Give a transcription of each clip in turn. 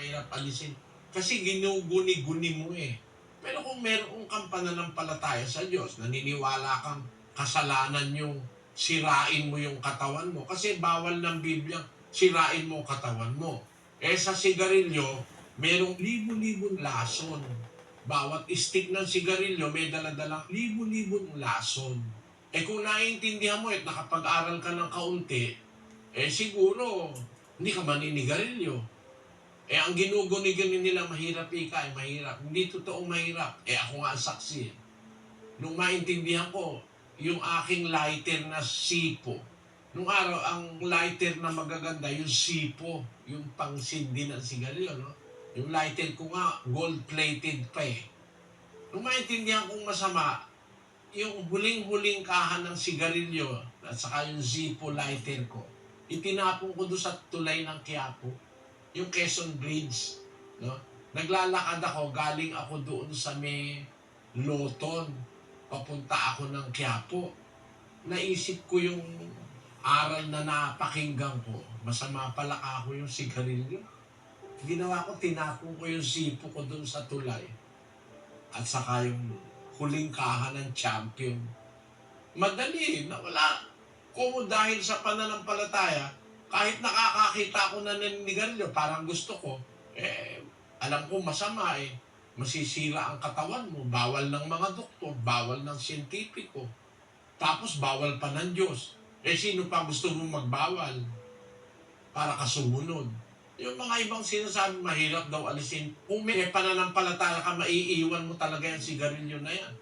mahirap alisin. Kasi ginuguni-guni mo eh. Pero kung meron kang pananampalataya sa Diyos, naniniwala kang kasalanan yung sirain mo yung katawan mo. Kasi bawal ng Biblia, sirain mo katawan mo. Eh sa sigarilyo, merong libu-libong lason. Bawat stick ng sigarilyo, may daladalang libu-libong lason. Eh kung naiintindihan mo at nakapag-aral ka ng kaunti, eh siguro, hindi ka maninigarilyo. Eh ang ginuguni-guni nila, mahirap ika, mahirap. Hindi totoong mahirap. Eh ako nga ang saksi. Nung maintindihan ko, yung aking lighter na sipo. Nung araw, ang lighter na magaganda, yung sipo, yung pangsindi ng sigarilyo, no? Yung lighter ko nga, gold-plated pa eh. Nung maintindihan kong masama, yung huling-huling kahan ng sigarilyo at saka yung Zippo lighter ko, itinapon ko doon sa tulay ng Quiapo, yung Quezon Bridge. No? Naglalakad ako, galing ako doon sa may Loton, papunta ako ng Quiapo. Naisip ko yung aral na napakinggan ko, masama pala ako yung sigarilyo. Ginawa ko, tinapon ko yung Zippo ko doon sa tulay. At saka yung huling kahan ng champion. Madali, nawala. Kung dahil sa pananampalataya, kahit nakakakita ako na naninigarilyo, parang gusto ko, alam ko masama eh. Masisira ang katawan mo. Bawal ng mga doktor, bawal ng siyentipiko. Tapos bawal pa ng Diyos. Eh sino pa gusto mo magbawal? Para ka sumunod. Yung mga ibang sinasabi, mahirap daw alisin. Kung may pananampalataya ka, maiiwan mo talaga yung sigarilyo na yan.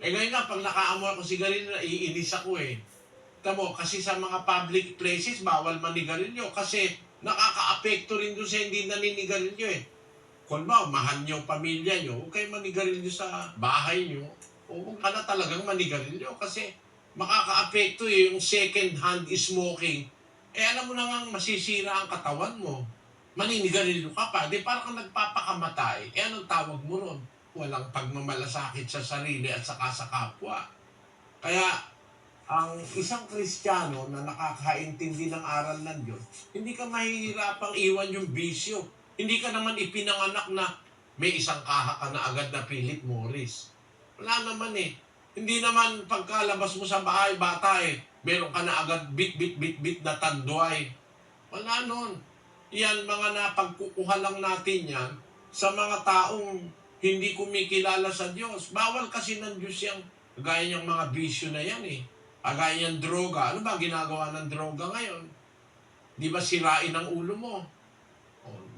Eh ngayon nga, pag nakaamoy ako sigarilyo, iinis ako eh. Tamo, kasi sa mga public places, bawal manigarilyo. Kasi nakaka-apekto rin doon sa hindi naninigarilyo eh. Kung ba, mahal nyo, pamilya nyo, huwag kayo manigarilyo sa bahay nyo. O huwag ka na talagang manigarilyo kasi makaka-apekto eh, yung second hand smoking. Eh alam mo na nga, masisira ang katawan mo. Maninigarilyo ka pa, di parang kang nagpapakamatay. Eh anong tawag mo ron? Walang pagmamalasakit sa sarili at saka sa kapwa. Kaya, ang isang Kristiyano na nakakaintindi ng aral ng Diyos, hindi ka mahihirapang iwan yung bisyo. Hindi ka naman ipinanganak na may isang kaha ka na agad na Philip Morris. Wala naman eh. Hindi naman pagkalabas mo sa bahay, bata eh, meron ka na agad bit na tanduay. Wala nun. Yan, mga napagkukuha lang natin yan sa mga taong hindi kumikilala sa Diyos. Bawal kasi ng Diyos yung gaya niyang mga bisyo na yan eh. Gaya niyang droga. Ano ba ginagawa ng droga ngayon? Di ba sirain ang ulo mo?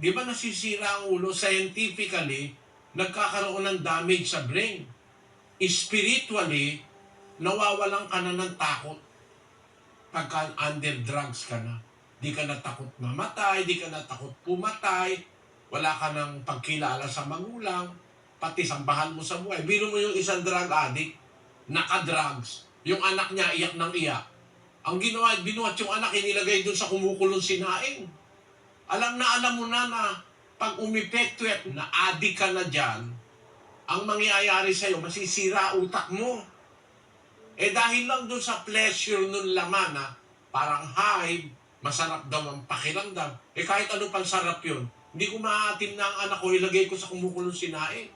Di ba nasisira ang ulo? Scientifically, nagkakaroon ng damage sa brain. Spiritually, nawawalan ka na ng takot pagka under drugs ka na. Di ka na takot mamatay, di ka na takot pumatay, wala ka ng pagkilala sa magulang, pati sambahan mo sa buhay. Biro mo yung isang drug addict, naka-drugs, yung anak niya iyak ng iyak. Ang ginawa, binuhat yung anak, inilagay doon sa kumukulong sinaing. Alam mo na pag umipekto at na-addict ka na dyan, ang mangyayari sa'yo, masisira utak mo. Eh dahil lang doon sa pleasure nun laman na parang high, masarap daw ang pakiramdam. Eh kahit ano pang sarap yun, hindi ko maatim na ang anak ko, ilagay ko sa kumukulong sinaing.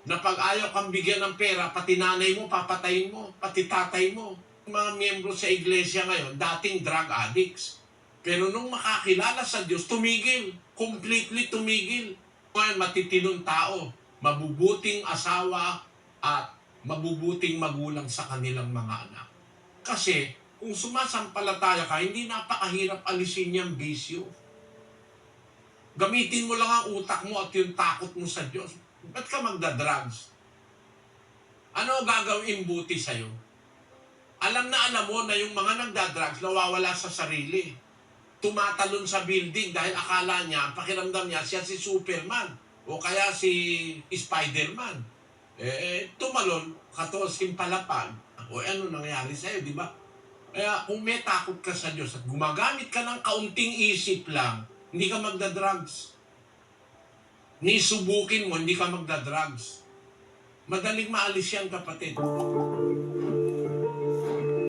Na pag ayaw kang bigyan ng pera, pati nanay mo, papatayin mo, pati tatay mo. Mga miyembro sa iglesia ngayon, dating drug addicts. Pero nung makakilala sa Diyos, tumigil. Completely tumigil. Ngayon, matitinong tao, mabubuting asawa at mabubuting magulang sa kanilang mga anak. Kasi, kung sumasampalataya ka, hindi napakahirap alisin niyang bisyo. Gamitin mo lang ang utak mo at yung takot mo sa Diyos. Ba't ka magda-drugs? Ano gagawin buti sa'yo? Alam mo na yung mga nagda-drugs nawawala sa sarili. Tumatalon sa building dahil akala niya, pakiramdam niya, siya si Superman o kaya si Spiderman. Tumalon, katosing palapag. O ano nangyari sa'yo, di ba? Kaya kung may takot ka sa Diyos at gumagamit ka ng kaunting isip lang, hindi ka magda-drugs. Ni subukin mo, hindi ka magda-drugs. Madaling maalis yan, kapatid.